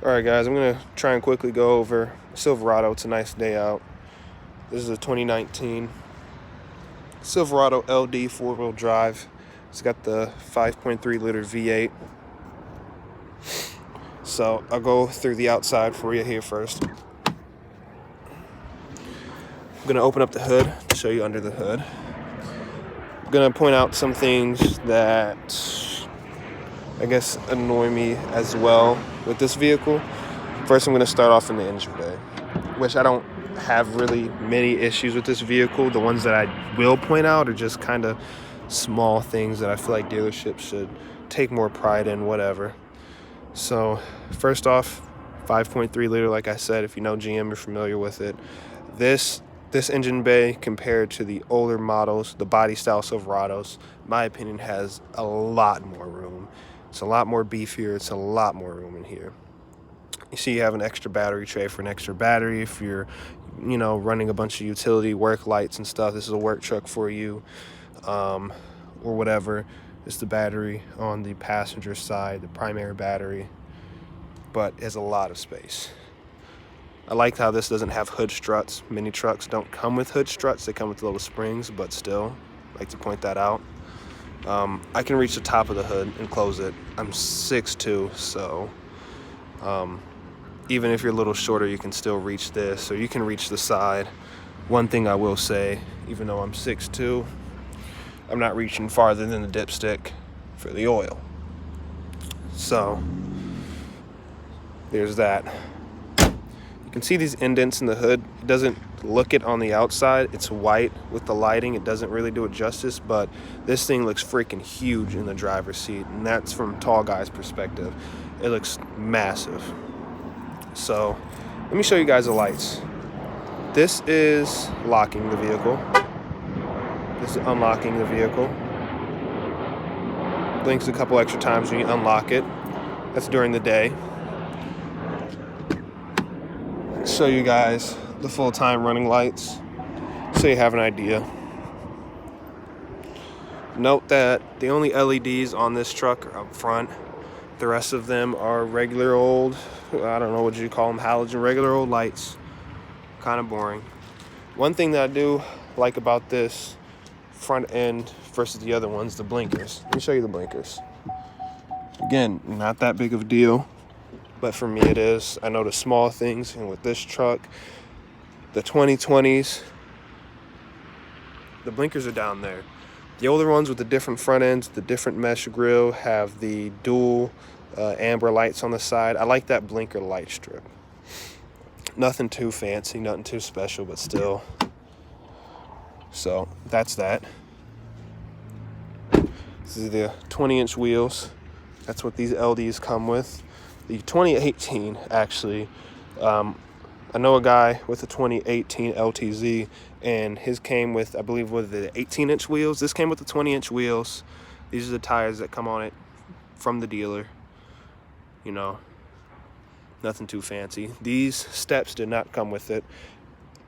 Alright guys, I'm going to try and quickly go over Silverado. It's a nice day out. This is a 2019 Silverado LD 4-wheel drive. It's got the 5.3 liter V8. So I'll go through the outside for you here first. I'm going to open up the hood to show you under the hood. I'm going to point out some things that I guess annoy me as well with this vehicle. First, I'm going to start off in the engine bay, which I don't have really many issues with this vehicle. The ones that I will point out are just kind of small things that I feel like dealerships should take more pride in, whatever. So first off, 5.3 liter, like I said, if you know GM, you're familiar with it. This engine bay compared to the older models, the body style Silverados, in my opinion, has a lot more room. It's a lot more beefier. It's a lot more room in here. You see you have an extra battery tray for an extra battery if you're, running a bunch of utility work lights and stuff. This is a work truck for you, or whatever. It's the battery on the passenger side, the primary battery, but it has a lot of space. I like how this doesn't have hood struts. Many trucks don't come with hood struts. They come with little springs, but still, I like to point that out. I can reach the top of the hood and close it. I'm 6'2", so even if you're a little shorter, you can still reach this, or you can reach the side. One thing I will say, even though I'm 6'2", I'm not reaching farther than the dipstick for the oil. So there's that. You can see these indents in the hood. It doesn't look it on the outside. It's white with the lighting. It doesn't really do it justice, but this thing looks freaking huge in the driver's seat, and that's from a tall guy's perspective. It looks massive. So let me show you guys the lights. This is locking the vehicle. This is unlocking the vehicle. Blinks a couple extra times when you unlock it. That's during the day. Show you guys the full-time running lights so you have an idea. Note that the only LEDs on this truck are up front. The rest of them are regular old, I don't know what you call them, halogen, regular old lights. Kind of boring. One thing that I do like about this front end versus the other ones, the blinkers. Let me show you the blinkers. Again, not that big of a deal, but for me it is. I know the small things, and with this truck, the 2020s, the blinkers are down there. The older ones with the different front ends, the different mesh grille, have the dual amber lights on the side. I like that blinker light strip. Nothing too fancy, nothing too special, but still. So that's that. This is the 20-inch wheels. That's what these LDs come with. The 2018, actually, I know a guy with a 2018 LTZ, and his came with, I believe, with the 18-inch wheels. This came with the 20-inch wheels. These are the tires that come on it from the dealer. Nothing too fancy. These steps did not come with it.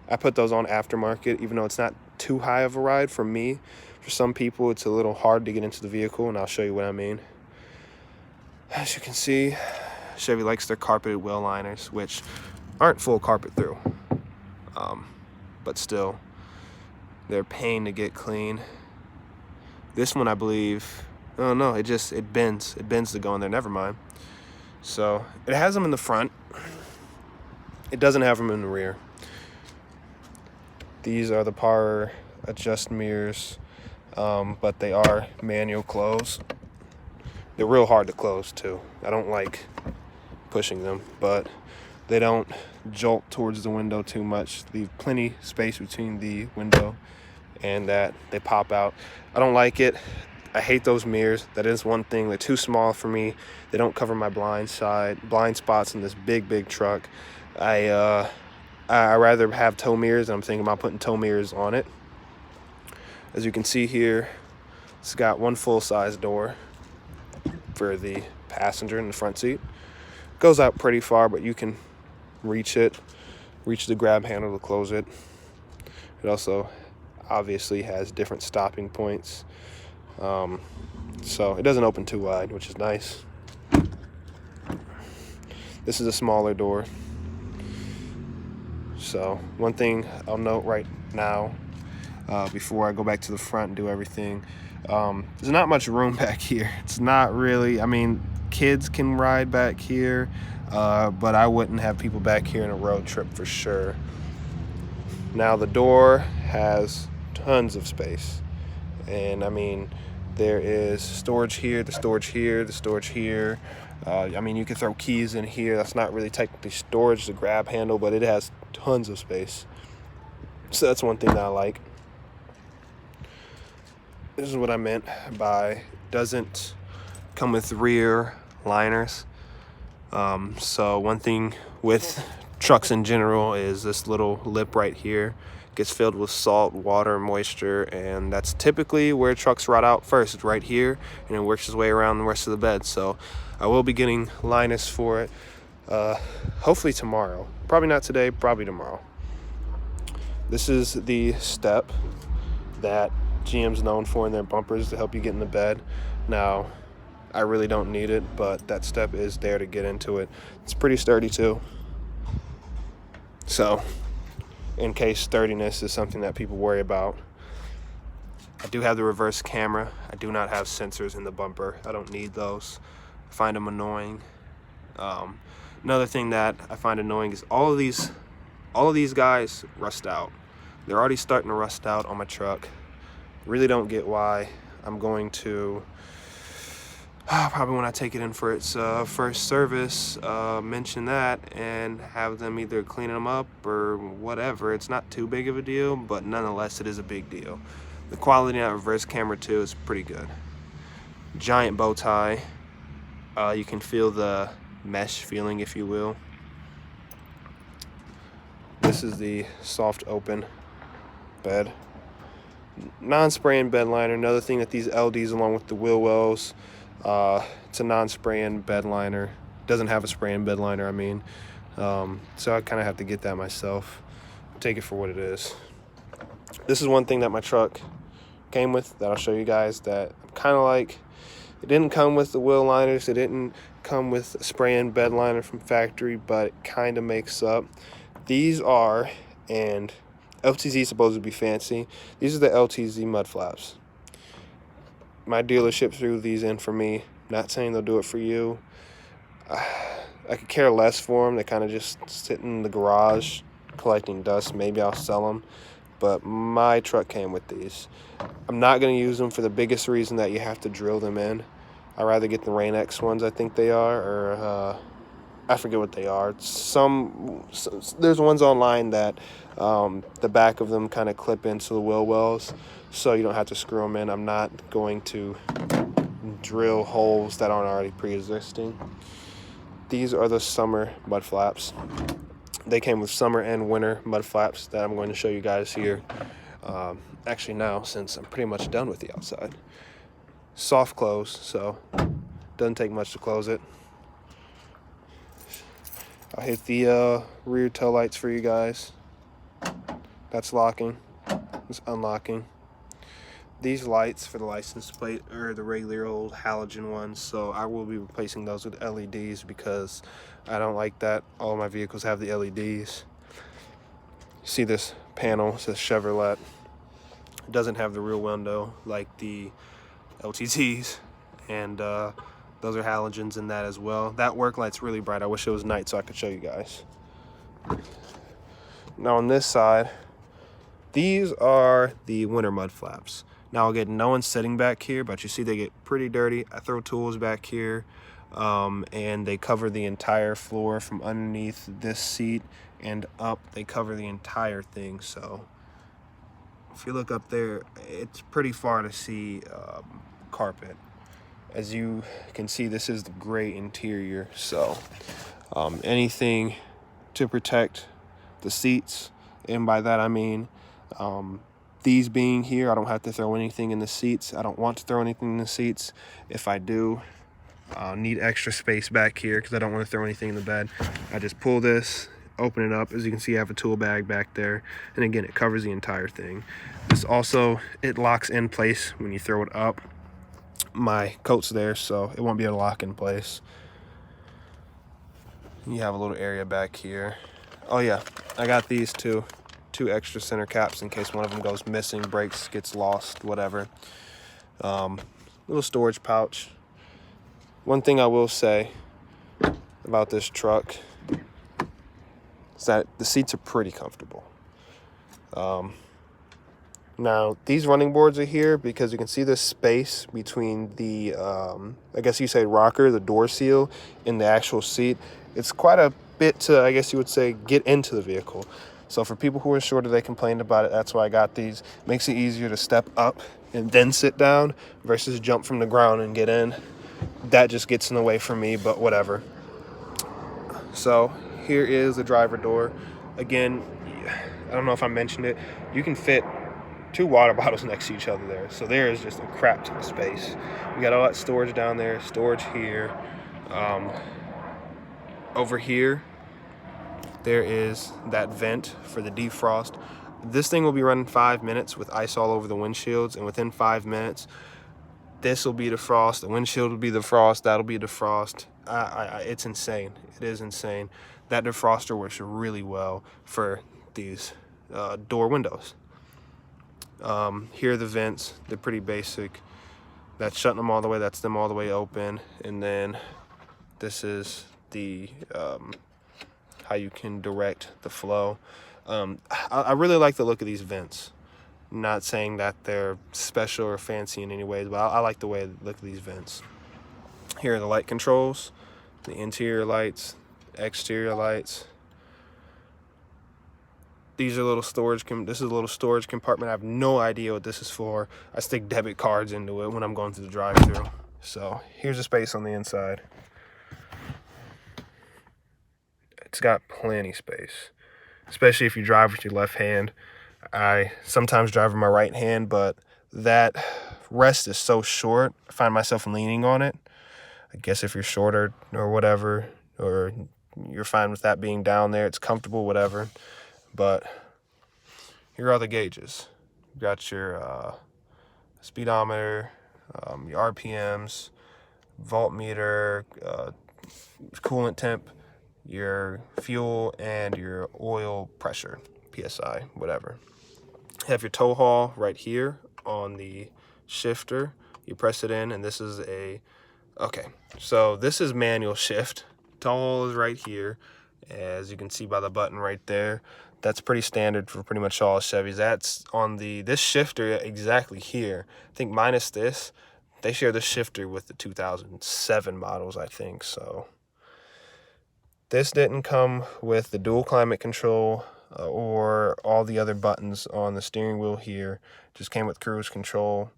I put those on aftermarket, even though it's not too high of a ride for me. For some people, it's a little hard to get into the vehicle, and I'll show you what I mean. As you can see, Chevy likes their carpeted wheel liners, which aren't full carpet through, but still, they're a pain to get clean. This one, I believe, oh no, it bends to go in there. Never mind. So it has them in the front. It doesn't have them in the rear. These are the power adjust mirrors, but they are manual close. They're real hard to close too. I don't like pushing them, but they don't jolt towards the window too much. Leave plenty space between the window and that they pop out. I don't like it. I hate those mirrors. That is one thing. They're too small for me. They don't cover my blind spots in this big truck. I rather have tow mirrors, and I'm thinking about putting tow mirrors on it. As you can see here, it's got one full-size door for the passenger in the front seat. Goes out pretty far, but you can reach the grab handle to close it. It also obviously has different stopping points, so it doesn't open too wide, which is nice. This is a smaller door. So one thing I'll note right now, before I go back to the front and do everything, there's not much room back here. It's not really, I mean, kids can ride back here, but I wouldn't have people back here in a road trip for sure. Now the door has tons of space, and I mean, there is storage here, the storage here, the storage here. I mean, you can throw keys in here. That's not really technically storage, the grab handle, but it has tons of space. So that's one thing that I like. This is what I meant by doesn't come with rear liners. So one thing with trucks in general is this little lip right here gets filled with salt, water, moisture, and that's typically where trucks rot out first. It's right here, and it works its way around the rest of the bed. So I will be getting liners for it, hopefully tomorrow. Probably not today, probably tomorrow. This is the step that GM's known for in their bumpers to help you get in the bed. Now, I really don't need it, but that step is there to get into it. It's pretty sturdy too. So, in case sturdiness is something that people worry about, I do have the reverse camera. I do not have sensors in the bumper. I don't need those. I find them annoying. Another thing that I find annoying is all of these guys rust out. They're already starting to rust out on my truck. Really don't get why. I'm going to probably when I take it in for its first service, mention that and have them either clean them up or whatever. It's not too big of a deal, but nonetheless it is a big deal. The quality on that reverse camera too is pretty good. Giant bow tie. You can feel the mesh feeling, if you will. This is the soft open bed. Non-spraying bed liner. Another thing that these LDs along with the wheel wells, it's a non-spraying bed liner. Doesn't have a spraying bed liner, I mean. So I kind of have to get that myself. Take it for what it is. This is one thing that my truck came with that I'll show you guys that I'm kind of like. It didn't come with the wheel liners. It didn't come with a spraying bed liner from factory, but it kind of makes up. These are, and LTZ is supposed to be fancy. These are the LTZ mud flaps. My dealership threw these in for me. Not saying they'll do it for you. I could care less for them. They kind of just sit in the garage collecting dust. Maybe I'll sell them. But my truck came with these. I'm not going to use them for the biggest reason that you have to drill them in. I'd rather get the Rain X ones, I think they are, or I forget what they are. There's ones online that the back of them kind of clip into the wheel wells, so you don't have to screw them in. I'm not going to drill holes that aren't already pre-existing. These are the summer mud flaps. They came with summer and winter mud flaps that I'm going to show you guys here. Actually now, since I'm pretty much done with the outside. Soft close, so doesn't take much to close it. I'll hit the rear tail lights for you guys. That's locking. It's unlocking. These lights for the license plate are the regular old halogen ones, so I will be replacing those with LEDs because I don't like that. All of my vehicles have the LEDs. You see this panel, it says Chevrolet. It doesn't have the rear window like the LTZs, and those are halogens in that as well. That work light's really bright. I wish it was night so I could show you guys. Now on this side, these are the winter mud flaps. Now again, no one's sitting back here, but you see they get pretty dirty. I throw tools back here, and they cover the entire floor from underneath this seat and up. They cover the entire thing, so if you look up there, it's pretty far to see carpet. As you can see, this is the gray interior, so anything to protect the seats, and by that I mean these being here, I don't have to throw anything in the seats. I don't want to throw anything in the seats. If I do, I'll need extra space back here because I don't want to throw anything in the bed. I just pull this, open it up. As you can see, I have a tool bag back there, and again, it covers the entire thing. This also, it locks in place when you throw it up. My coat's there, so it won't be able to lock in place. You have a little area back here. Oh yeah, I got these two extra center caps in case one of them goes missing, breaks, gets lost, whatever. Little storage pouch. One thing I will say about this truck is that the seats are pretty comfortable. Now, these running boards are here because you can see the space between the, I guess you say rocker, the door seal, and the actual seat. It's quite a bit to, I guess you would say, get into the vehicle. So for people who are shorter, they complained about it. That's why I got these. Makes it easier to step up and then sit down versus jump from the ground and get in. That just gets in the way for me, but whatever. So here is the driver door. Again, I don't know if I mentioned it. You can fit 2 water bottles next to each other there. So there is just a crap ton of space. We got all that storage down there, storage here. Over here, there is that vent for the defrost. This thing will be running 5 minutes with ice all over the windshields, and within 5 minutes, this will be the frost, the windshield will be the frost, that'll be the frost. It's insane. It is insane. That defroster works really well for these door windows. Here are the vents. They're pretty basic. That's shutting them all the way. That's them all the way open. And then this is the how you can direct the flow. I really like the look of these vents. Not saying that they're special or fancy in any way, but I like the way they look of these vents. Here are the light controls, the interior lights, exterior lights. These are little storage. This is a little storage compartment. I have no idea what this is for. I stick debit cards into it when I'm going through the drive-thru. So here's the space on the inside. It's got plenty space, especially if you drive with your left hand. I sometimes drive with my right hand, but that rest is so short, I find myself leaning on it. I guess if you're shorter or whatever, or you're fine with that being down there, it's comfortable, whatever. But here are the gauges. You got your speedometer, your RPMs, voltmeter, coolant temp, your fuel, and your oil pressure, PSI, whatever. You have your tow haul right here on the shifter. You press it in, and this is okay, so this is manual shift. Tow haul is right here, as you can see by the button right there. That's pretty standard for pretty much all Chevys. That's on this shifter exactly here. I think minus this, they share the shifter with the 2007 models, I think. So this didn't come with the dual climate control or all the other buttons on the steering wheel here. Just came with cruise control.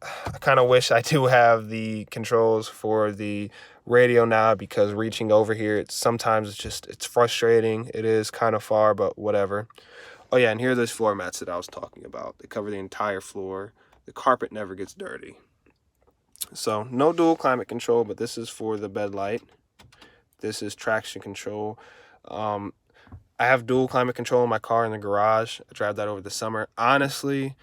I kind of wish I do have the controls for the radio now, because reaching over here, sometimes it's frustrating. It is kind of far, but whatever. Oh yeah, and here are those floor mats that I was talking about. They cover the entire floor. The carpet never gets dirty. So no dual climate control, but this is for the bed light. This is traction control. I have dual climate control in my car in the garage. I drive that over the summer. Honestly,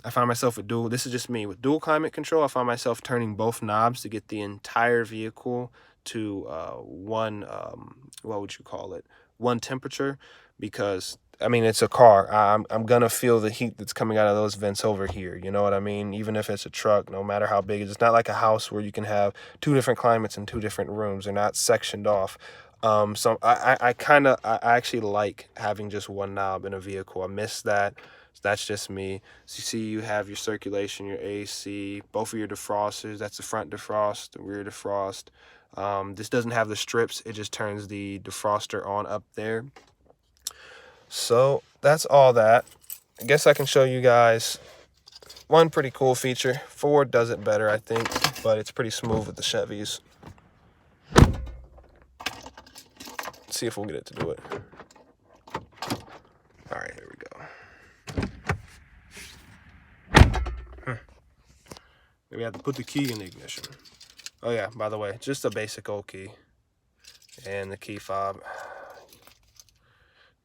I find myself with this is just me, with dual climate control, I find myself turning both knobs to get the entire vehicle to one, what would you call it? One temperature, because I mean, it's a car. I'm gonna feel the heat that's coming out of those vents over here. You know what I mean? Even if it's a truck, no matter how big it is, it's not like a house where you can have 2 different climates in 2 different rooms. They're not sectioned off. So I actually like having just one knob in a vehicle. I miss that. So that's just me. So you see, you have your circulation, your AC, both of your defrosters. That's the front defrost, the rear defrost. This doesn't have the strips. It just turns the defroster on up there. So that's all that. I guess I can show you guys one pretty cool feature. Ford does it better, I think, but it's pretty smooth with the Chevys. Let's see if we'll get it to do it. All right, here we go. Maybe I have to put the key in the ignition. Oh yeah, by the way, just a basic old key. And the key fob.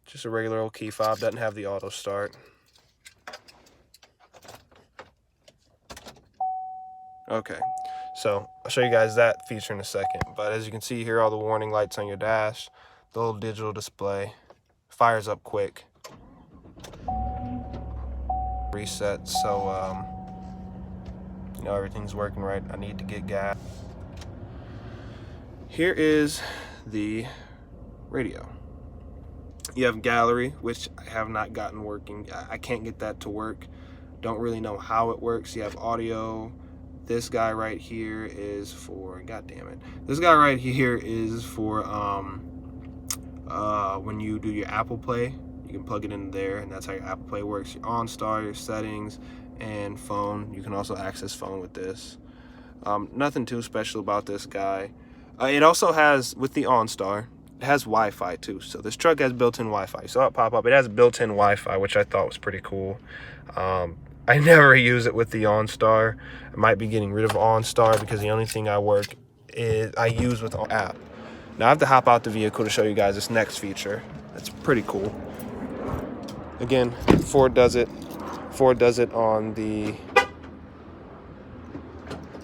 Just a regular old key fob, doesn't have the auto start. Okay, So I'll show you guys that feature in a second. But as you can see here, all the warning lights on your dash, the little digital display, fires up quick. Reset, so you know, everything's working right. I need to get gas. Here is the radio. You have gallery, which I have not gotten working. I can't get that to work. Don't really know how it works. You have audio. This guy right here is for, god damn it. This guy right here is for when you do your Apple Play, you can plug it in there, and that's how your Apple Play works. Your OnStar, your settings, and phone. You can also access phone with this. Nothing too special about this guy. It also has, with the OnStar, it has Wi-Fi too. So this truck has built-in Wi-Fi. You saw it pop up. It has built-in Wi-Fi, which I thought was pretty cool. I never use it with the OnStar. I might be getting rid of OnStar because the only thing I use with the app. Now I have to hop out the vehicle to show you guys this next feature. That's pretty cool. Again, Ford does it. Ford does it on the,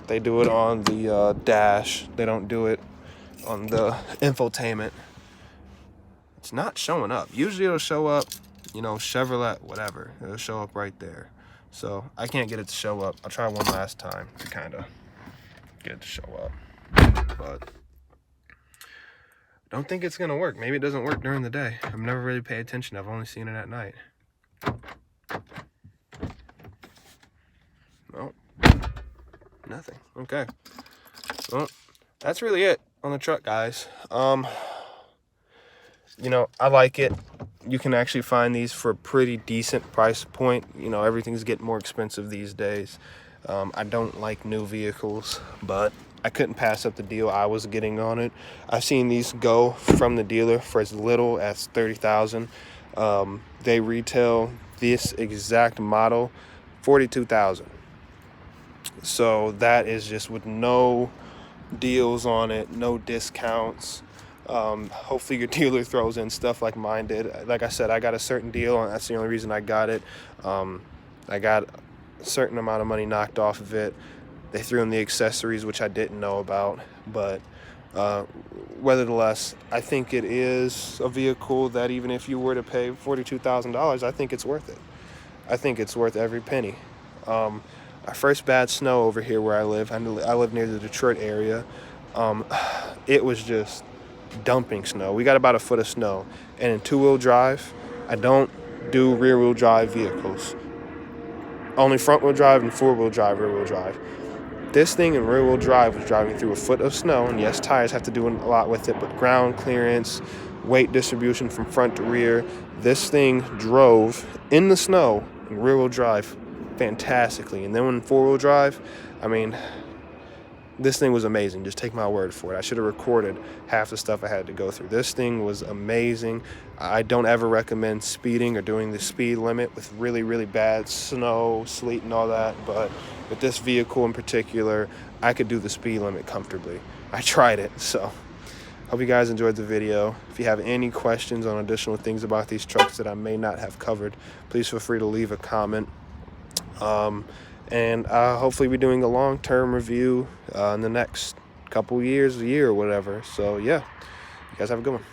they do it on the dash. They don't do it on the infotainment. It's not showing up. Usually it'll show up, you know, Chevrolet, whatever. It'll show up right there. So I can't get it to show up. I'll try one last time to kind of get it to show up. But I don't think it's gonna work. Maybe it doesn't work during the day. I've never really paid attention. I've only seen it at night. Well, nothing. Okay. Well, that's really it on the truck, guys. You know, I like it. You can actually find these for a pretty decent price point. You know, everything's getting more expensive these days. I don't like new vehicles, but I couldn't pass up the deal I was getting on it. I've seen these go from the dealer for as little as $30,000. They retail this exact model $42,000. So that is just with no deals on it, no discounts. Hopefully your dealer throws in stuff like mine did. Like I said, I got a certain deal, and that's the only reason I got it. I got a certain amount of money knocked off of it. They threw in the accessories, which I didn't know about, but nevertheless, I think it is a vehicle that even if you were to pay $42,000, I think it's worth it. I think it's worth every penny. Our first bad snow over here where I live near the Detroit area, it was just dumping snow. We got about a foot of snow, and in two-wheel drive, I don't do rear-wheel drive vehicles. Only front-wheel drive and four-wheel drive, rear-wheel drive. This thing in rear-wheel drive was driving through a foot of snow, and yes, tires have to do a lot with it, but ground clearance, weight distribution from front to rear, this thing drove in the snow in rear-wheel drive fantastically. And then when four-wheel drive, I mean, this thing was amazing. Just take my word for it. I should have recorded half the stuff I had to go through. This thing was amazing. I don't ever recommend speeding or doing the speed limit with really, really bad snow, sleet, and all that. But with this vehicle in particular, I could do the speed limit comfortably. I tried it. So hope you guys enjoyed the video. If you have any questions on additional things about these trucks that I may not have covered, please feel free to leave a comment. And hopefully be doing a long-term review in the next couple years, a year or whatever. So yeah, you guys have a good one.